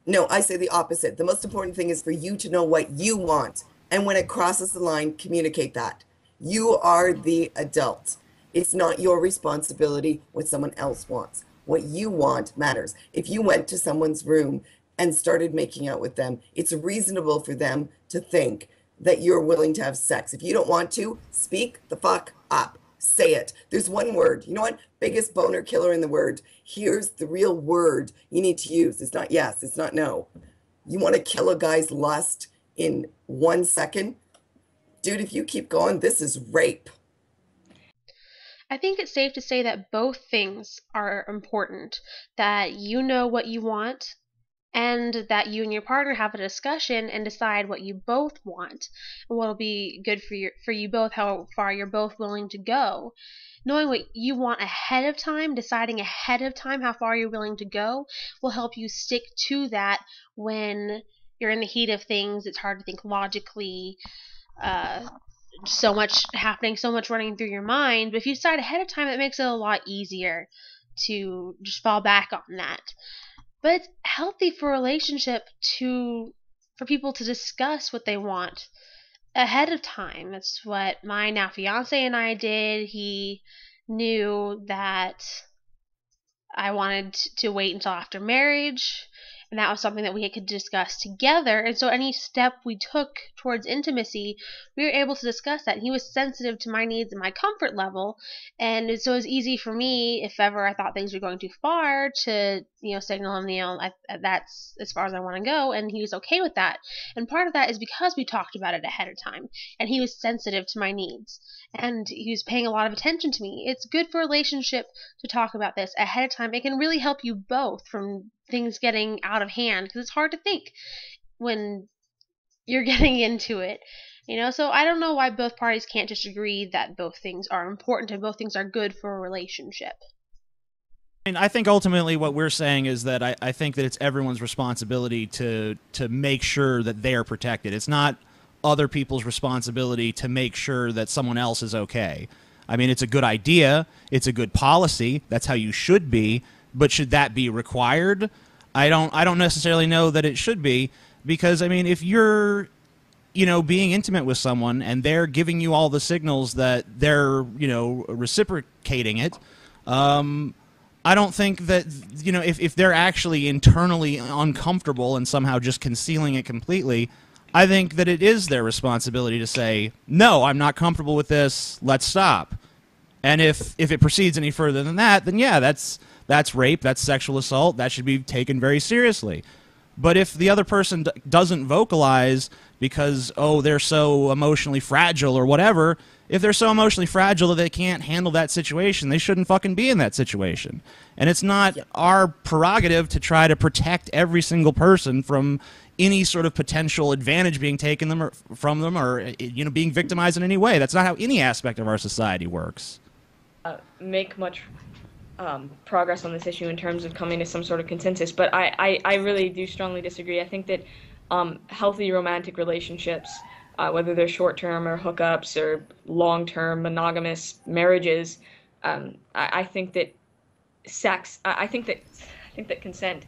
Speaker 2: No, I say the opposite. The most important thing is for you to know what you want. And when it crosses the line, communicate that. You are the adult. It's not your responsibility what someone else wants. What you want matters. If you went to someone's room and started making out with them, it's reasonable for them to think that you're willing to have sex. If you don't want to, speak the fuck up. Say it. There's one word. You know what? Biggest boner killer in the word. Here's the real word you need to use. It's not yes, it's not no. You want to kill a guy's lust in 1 second? Dude, if you keep going, this is rape.
Speaker 1: I think it's safe to say that both things are important. That you know what you want, and that you and your partner have a discussion and decide what you both want and what will be good for you both, how far you're both willing to go. Knowing what you want ahead of time, deciding ahead of time how far you're willing to go, will help you stick to that when you're in the heat of things. It's hard to think logically, so much happening, so much running through your mind. But if you decide ahead of time, it makes it a lot easier to just fall back on that. But it's healthy for a relationship for people to discuss what they want ahead of time. That's what my now fiance and I did. He knew that I wanted to wait until after marriage, and that was something that we could discuss together. And so any step we took towards intimacy, we were able to discuss that. And he was sensitive to my needs and my comfort level, and so it was easy for me, if ever I thought things were going too far, to signal him, that's as far as I want to go, and he was okay with that. And part of that is because we talked about it ahead of time, and he was sensitive to my needs, and he was paying a lot of attention to me. It's good for a relationship to talk about this ahead of time. It can really help you both from things getting out of hand, because it's hard to think when you're getting into it. So I don't know why both parties can't just agree that both things are important and both things are good for a relationship.
Speaker 3: I think ultimately what we're saying is that I think that it's everyone's responsibility to make sure that they are protected. It's not other people's responsibility to make sure that someone else is okay. It's a good idea. It's a good policy. That's how you should be. But should that be required? I don't necessarily know that it should be, because if you're being intimate with someone and they're giving you all the signals that they're reciprocating it, I don't think that if they're actually internally uncomfortable and somehow just concealing it completely, I think that it is their responsibility to say, no, I'm not comfortable with this, let's stop. And if it proceeds any further than that, then yeah, that's rape, that's sexual assault, that should be taken very seriously. But if the other person doesn't vocalize because, they're so emotionally fragile or whatever, if they're so emotionally fragile that they can't handle that situation, they shouldn't fucking be in that situation. And it's not our prerogative to try to protect every single person from any sort of potential advantage being taken from them or being victimized in any way. That's not how any aspect of our society works.
Speaker 4: Make much progress on this issue in terms of coming to some sort of consensus, but I really do strongly disagree. I think that healthy romantic relationships, whether they're short-term or hookups or long-term monogamous marriages, I think that I think that consent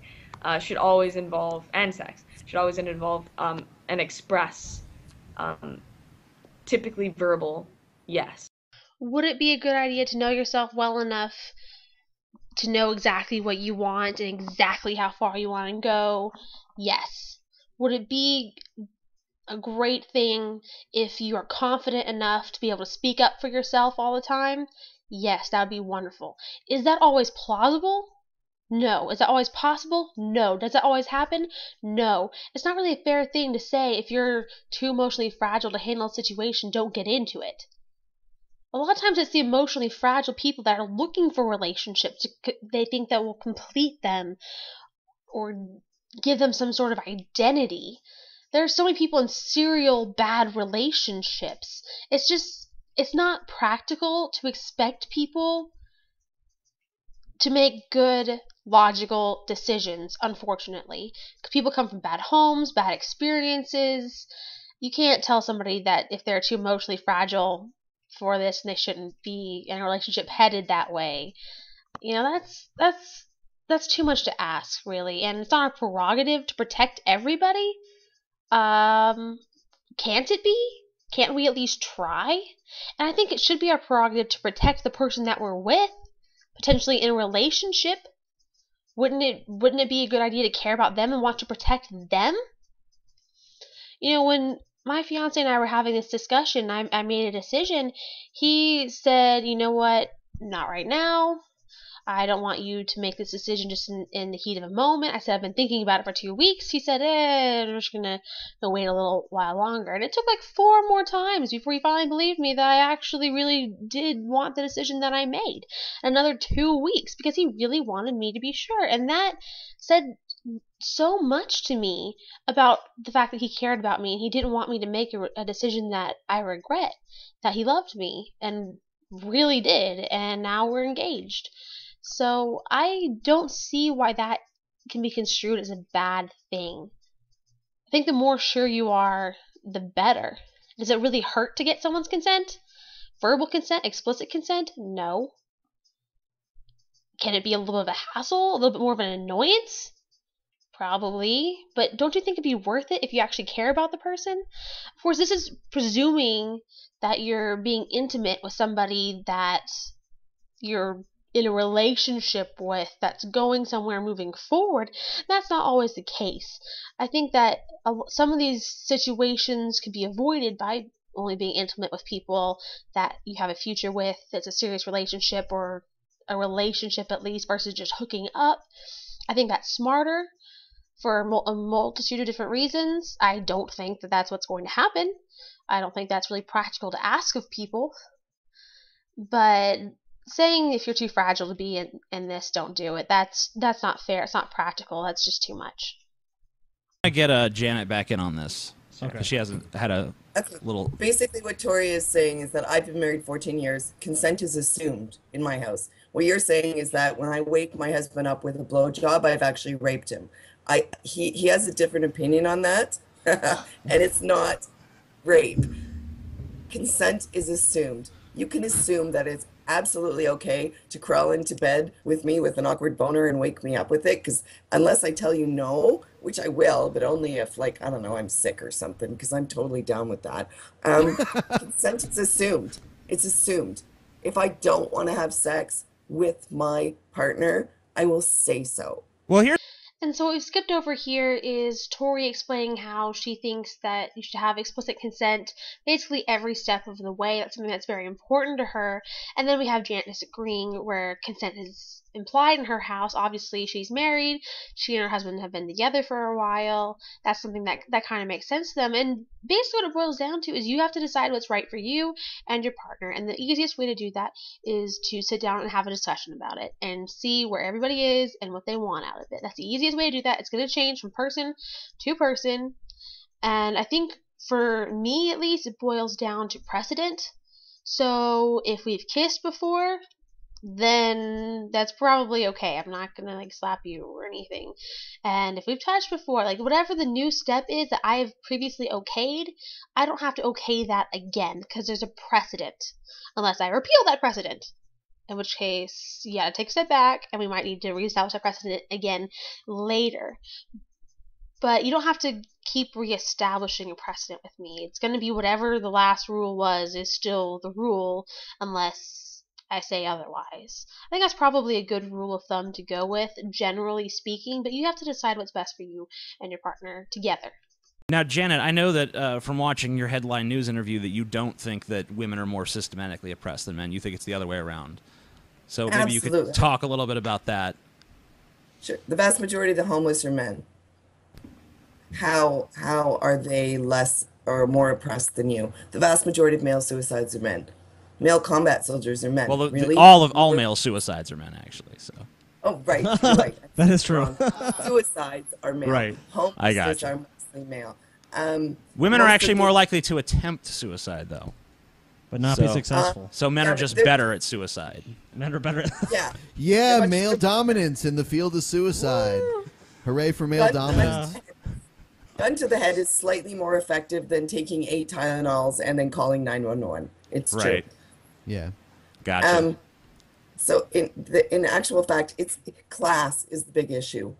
Speaker 4: should always involve, and sex should always involve and express typically verbal yes.
Speaker 1: Would it be a good idea to know yourself well enough to know exactly what you want and exactly how far you want to go? Yes. Would it be a great thing if you are confident enough to be able to speak up for yourself all the time? Yes, that would be wonderful. Is that always plausible? No. Is that always possible? No. Does that always happen? No. It's not really a fair thing to say if you're too emotionally fragile to handle a situation, don't get into it. A lot of times it's the emotionally fragile people that are looking for relationships. They think that will complete them or give them some sort of identity. There are so many people in serial bad relationships. It's not practical to expect people to make good, logical decisions, unfortunately. People come from bad homes, bad experiences. You can't tell somebody that if they're too emotionally fragile for this and they shouldn't be in a relationship headed that way. You know, that's too much to ask, really. And it's not a prerogative to protect everybody. Can't it be? Can't we at least try? And I think it should be our prerogative to protect the person that we're with, potentially in a relationship. Wouldn't it be a good idea to care about them and want to protect them? You know, when my fiance and I were having this discussion, I made a decision. He said, you know what, not right now. I don't want you to make this decision just in the heat of a moment. I said, I've been thinking about it for 2 weeks. He said, I'm just going to wait a little while longer. And it took like 4 more times before he finally believed me that I actually really did want the decision that I made. Another 2 weeks because he really wanted me to be sure. And that said so much to me about the fact that he cared about me and he didn't want me to make a decision that I regret, that he loved me and really did, and now we're engaged. So I don't see why that can be construed as a bad thing. I think the more sure you are, the better. Does it really hurt to get someone's consent? Verbal consent? Explicit consent? No. Can it be a little bit of a hassle? A little bit more of an annoyance? Probably. But don't you think it'd be worth it if you actually care about the person? Of course, this is presuming that you're being intimate with somebody that you're in a relationship with, that's going somewhere moving forward. That's not always the case. I think that some of these situations could be avoided by only being intimate with people that you have a future with, that's a serious relationship, or a relationship at least, versus just hooking up. I think that's smarter for a multitude of different reasons. I don't think that that's what's going to happen. I don't think that's really practical to ask of people. But saying if you're too fragile to be in this, don't do it. That's not fair. It's not practical. That's just too much.
Speaker 3: I get Janet back in on this. Okay. She hasn't had a little...
Speaker 2: Basically what Tori is saying is that I've been married 14 years. Consent is assumed in my house. What you're saying is that when I wake my husband up with a blowjob, I've actually raped him. He has a different opinion on that, and it's not rape. Consent is assumed. You can assume that it's absolutely okay to crawl into bed with me with an awkward boner and wake me up with it, because unless I tell you no, which I will, but only if, like, I don't know, I'm sick or something, because I'm totally down with that. Consent is assumed. It's assumed. If I don't want to have sex with my partner, I will say so.
Speaker 3: Well, here.
Speaker 1: And so what we've skipped over here is Tori explaining how she thinks that you should have explicit consent basically every step of the way. That's something that's very important to her. And then we have Janet disagreeing, where consent is implied in her house. Obviously, she's married. She and her husband have been together for a while. That's something that kind of makes sense to them. And basically what it boils down to is you have to decide what's right for you and your partner. And the easiest way to do that is to sit down and have a discussion about it and see where everybody is and what they want out of it. That's the easiest way to do that. It's going to change from person to person. And I think for me, at least, it boils down to precedent. So if we've kissed before, then that's probably okay. I'm not gonna like slap you or anything. And if we've touched before, like whatever the new step is that I've previously okayed, I don't have to okay that again because there's a precedent, unless I repeal that precedent, in which case you gotta take a step back and we might need to reestablish that precedent again later. But you don't have to keep reestablishing a precedent with me. It's going to be whatever the last rule was is still the rule, unless I say otherwise. I think that's probably a good rule of thumb to go with, generally speaking, but you have to decide what's best for you and your partner together.
Speaker 3: Now, Janet, I know that from watching your headline news interview that you don't think that women are more systematically oppressed than men. You think it's the other way around. So maybe you could talk a little bit about that.
Speaker 2: Sure. The vast majority of the homeless are men. How are they less or more oppressed than you? The vast majority of male suicides are men. Male combat soldiers are men.
Speaker 3: Well,
Speaker 2: Really?
Speaker 3: all male suicides are men, actually. So.
Speaker 2: Oh, right. You're right.
Speaker 5: That is true.
Speaker 2: Wrong. Suicides are male.
Speaker 3: Right. I got
Speaker 2: Homelessness
Speaker 3: you.
Speaker 2: are mostly male.
Speaker 3: Women are
Speaker 2: Most
Speaker 3: actually
Speaker 2: of the-
Speaker 3: more likely to attempt suicide, though.
Speaker 5: But not be
Speaker 3: So-
Speaker 5: successful.
Speaker 3: So men
Speaker 2: Yeah,
Speaker 3: are
Speaker 2: but
Speaker 3: just
Speaker 2: they're-
Speaker 3: better at suicide.
Speaker 5: Men are better.
Speaker 2: Yeah.
Speaker 6: Yeah,
Speaker 2: but-
Speaker 6: male dominance in the field of suicide. Hooray for male
Speaker 2: But-
Speaker 6: dominance.
Speaker 2: Gun to the head is slightly more effective than taking 8 Tylenols and then calling 911. It's
Speaker 3: Right.
Speaker 2: true.
Speaker 6: Yeah.
Speaker 3: Gotcha.
Speaker 2: So in actual fact, it's class is the big issue.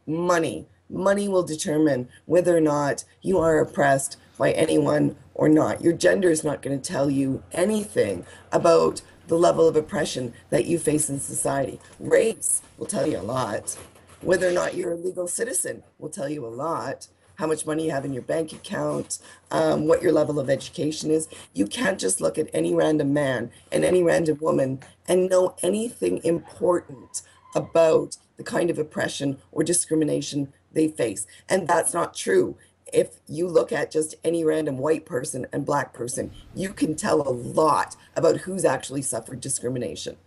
Speaker 2: Money will determine whether or not you are oppressed by anyone or not. Your gender is not going to tell you anything about the level of oppression that you face in society. Race will tell you a lot. Whether or not you're a legal citizen will tell you a lot. How much money you have in your bank account, what your level of education is. You can't just look at any random man and any random woman and know anything important about the kind of oppression or discrimination they face. And that's not true. If you look at just any random white person and black person, you can tell a lot about who's actually suffered discrimination.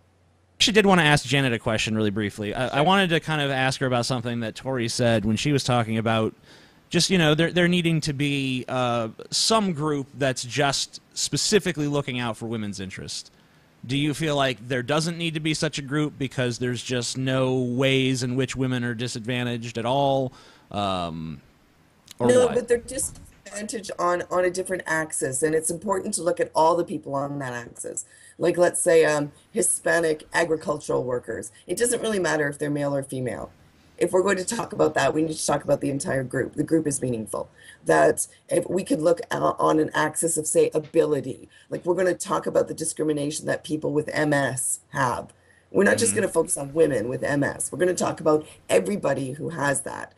Speaker 3: Actually did want to ask Janet a question really briefly. I wanted to kind of ask her about something that Tori said when she was talking about just, there needing to be some group that's just specifically looking out for women's interest. Do you feel like there doesn't need to be such a group because there's just no ways in which women are disadvantaged at all? Or
Speaker 2: No,
Speaker 3: what?
Speaker 2: but they're disadvantaged on a different axis, and it's important to look at all the people on that axis. Like, let's say Hispanic agricultural workers. It doesn't really matter if they're male or female. If we're going to talk about that, we need to talk about the entire group. The group is meaningful. That if we could look on an axis of, say, ability, like we're going to talk about the discrimination that people with MS have. We're not just going to focus on women with MS. We're going to talk about everybody who has that.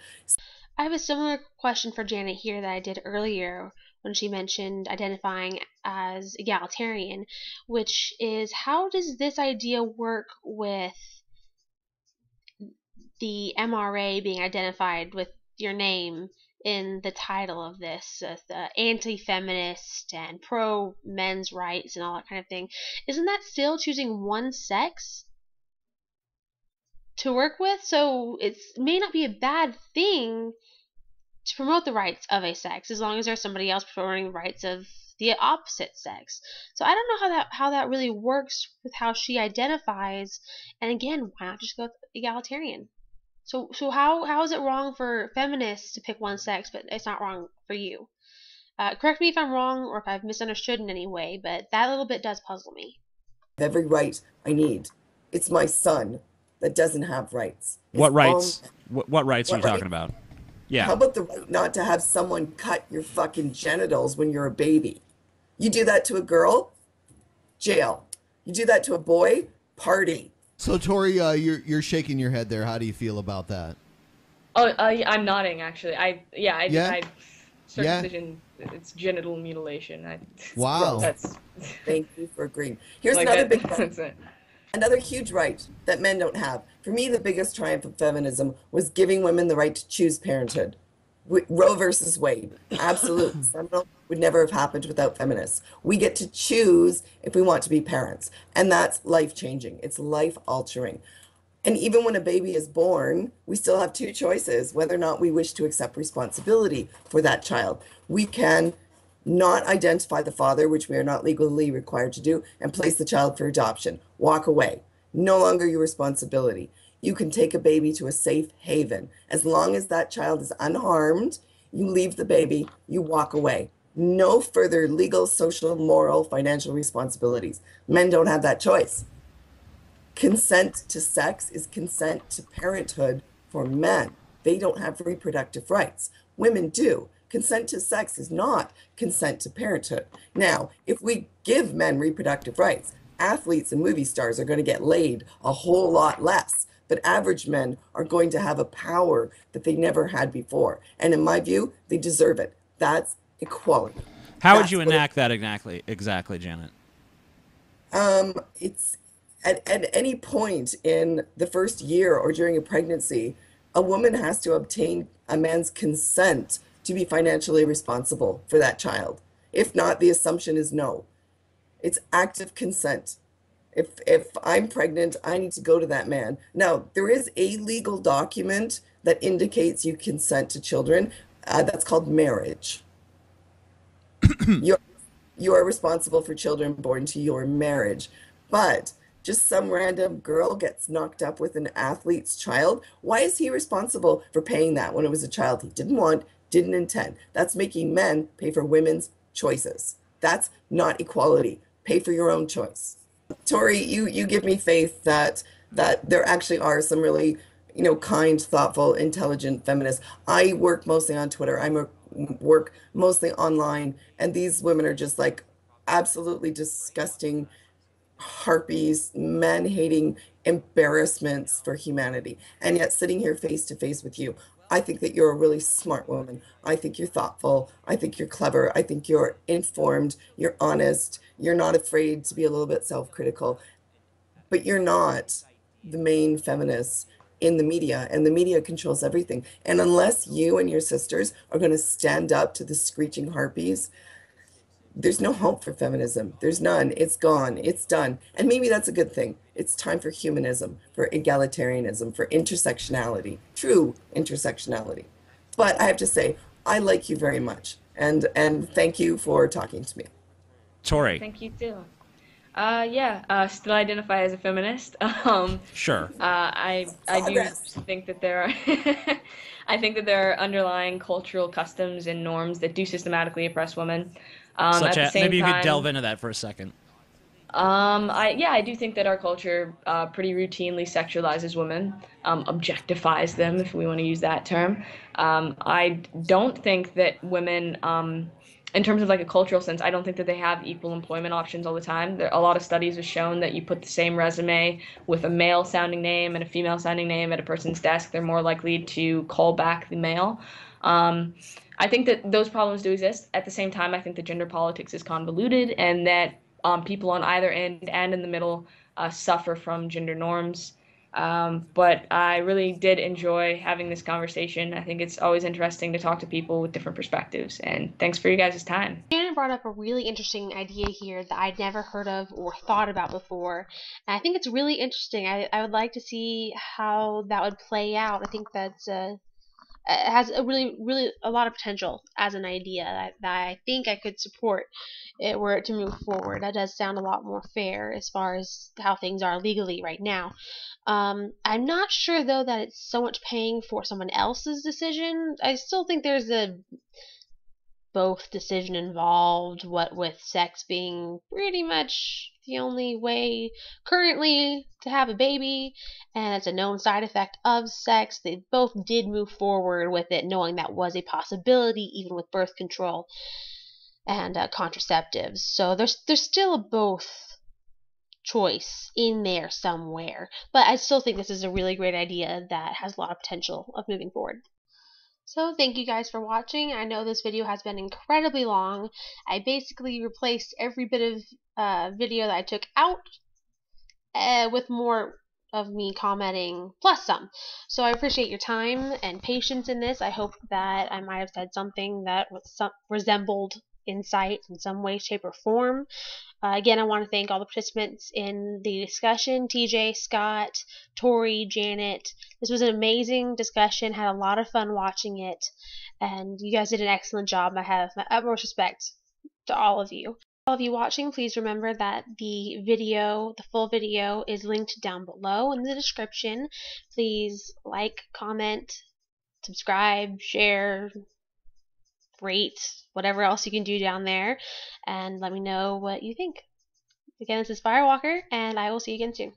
Speaker 1: I have a similar question for Janet here that I did earlier when she mentioned identifying as egalitarian, which is how does this idea work with the MRA being identified with your name in the title of this, the anti-feminist and pro-men's rights and all that kind of thing? Isn't that still choosing one sex to work with? So it may not be a bad thing to promote the rights of a sex as long as there's somebody else promoting the rights of the opposite sex. So I don't know how that really works with how she identifies. And again, why not just go with egalitarian? So how is it wrong for feminists to pick one sex, but it's not wrong for you? Correct me if I'm wrong or if I've misunderstood in any way, but that little bit does puzzle me.
Speaker 2: Every right I need. It's my son that doesn't have rights.
Speaker 3: What
Speaker 2: It's
Speaker 3: rights?
Speaker 2: all-
Speaker 3: What rights are you
Speaker 2: What
Speaker 3: talking
Speaker 2: rights?
Speaker 3: about? Yeah.
Speaker 2: How about the right not to have someone cut your fucking genitals when you're a baby? You do that to a girl, jail. You do that to a boy, party.
Speaker 6: So Tori, you're shaking your head there. How do you feel about that?
Speaker 4: Oh, I'm nodding actually.
Speaker 6: Yeah?
Speaker 4: Circumcision, it's genital mutilation.
Speaker 6: Wow.
Speaker 4: That's
Speaker 2: Thank you for agreeing. Here's
Speaker 4: like
Speaker 2: another
Speaker 4: that,
Speaker 2: big right.
Speaker 4: that's it.
Speaker 2: Another huge right that men don't have. For me, the biggest triumph of feminism was giving women the right to choose parenthood. Roe versus Wade, absolutely seminal, would never have happened without feminists. We get to choose if we want to be parents, and that's life-changing. It's life-altering. And even when a baby is born, we still have two choices, whether or not we wish to accept responsibility for that child. We can not identify the father, which we are not legally required to do, and place the child for adoption. Walk away. No longer your responsibility. You can take a baby to a safe haven. As long as that child is unharmed, you leave the baby, you walk away. No further legal, social, moral, financial responsibilities. Men don't have that choice. Consent to sex is consent to parenthood for men. They don't have reproductive rights. Women do. Consent to sex is not consent to parenthood. Now, if we give men reproductive rights, athletes and movie stars are going to get laid a whole lot less. But average men are going to have a power that they never had before. And in my view, they deserve it. That's equality.
Speaker 3: How would
Speaker 2: That's
Speaker 3: you
Speaker 2: what
Speaker 3: enact that exactly, Janet?
Speaker 2: It's at any point in the first year or during a pregnancy, a woman has to obtain a man's consent to be financially responsible for that child. If not, the assumption is no. It's active consent. If I'm pregnant, I need to go to that man. Now, there is a legal document that indicates you consent to children. That's called marriage. You're, you are responsible for children born to your marriage. But just some random girl gets knocked up with an athlete's child. Why is he responsible for paying that when it was a child he didn't want, didn't intend? That's making men pay for women's choices. That's not equality. Pay for your own choice. Tori, you give me faith that there actually are some really, kind, thoughtful, intelligent feminists. I work mostly on Twitter. Work mostly online, and these women are just like absolutely disgusting harpies, man-hating embarrassments for humanity. And yet, sitting here face to face with you, I think that you're a really smart woman. I think you're thoughtful. I think you're clever. I think you're informed. You're honest. You're not afraid to be a little bit self-critical. But you're not the main feminist in the media, and the media controls everything. And unless you and your sisters are going to stand up to the screeching harpies, there's no hope for feminism. There's none. It's gone. It's done. And maybe that's a good thing. It's time for humanism, for egalitarianism, for intersectionality, true intersectionality. But I have to say, I like you very much. And thank you for talking to me.
Speaker 3: Tori.
Speaker 4: Thank you too. Still identify as a feminist.
Speaker 3: Sure.
Speaker 4: I do think that there are I think that there are underlying cultural customs and norms that do systematically oppress women.
Speaker 3: Such
Speaker 4: at the
Speaker 3: as,
Speaker 4: same
Speaker 3: maybe you
Speaker 4: time,
Speaker 3: could delve into that for a second.
Speaker 4: I do think that our culture pretty routinely sexualizes women, objectifies them, if we want to use that term. I don't think that women, in terms of like a cultural sense, I don't think that they have equal employment options all the time. A lot of studies have shown that you put the same resume with a male sounding name and a female sounding name at a person's desk, they're more likely to call back the male. I think that those problems do exist. At the same time, I think that gender politics is convoluted, and that people on either end and in the middle suffer from gender norms. But I really did enjoy having this conversation. I think it's always interesting to talk to people with different perspectives. And thanks for you guys' time.
Speaker 1: Shannon brought up a really interesting idea here that I'd never heard of or thought about before. And I think it's really interesting. I would like to see how that would play out. I think that's it has a really a lot of potential as an idea that I think I could support it were it to move forward. That does sound a lot more fair as far as how things are legally right now. I'm not sure though that it's so much paying for someone else's decision. I still think there's a both decision involved, what with sex being pretty much the only way currently to have a baby, and it's a known side effect of sex. They both did move forward with it, knowing that was a possibility, even with birth control and contraceptives. So there's still a both choice in there somewhere. But I still think this is a really great idea that has a lot of potential of moving forward. So thank you guys for watching. I know this video has been incredibly long. I basically replaced every bit of video that I took out with more of me commenting plus some. So I appreciate your time and patience in this. I hope that I might have said something that resembled insight in some way, shape, or form. Again, I want to thank all the participants in the discussion, TJ, Scott, Tori, Janet. This was an amazing discussion, had a lot of fun watching it, and you guys did an excellent job. I have my utmost respect to all of you. All of you watching, please remember that the full video is linked down below in the description. Please like, comment, subscribe, share, rate, whatever else you can do down there, and let me know what you think. Again, this is Firewalker, and I will see you again soon.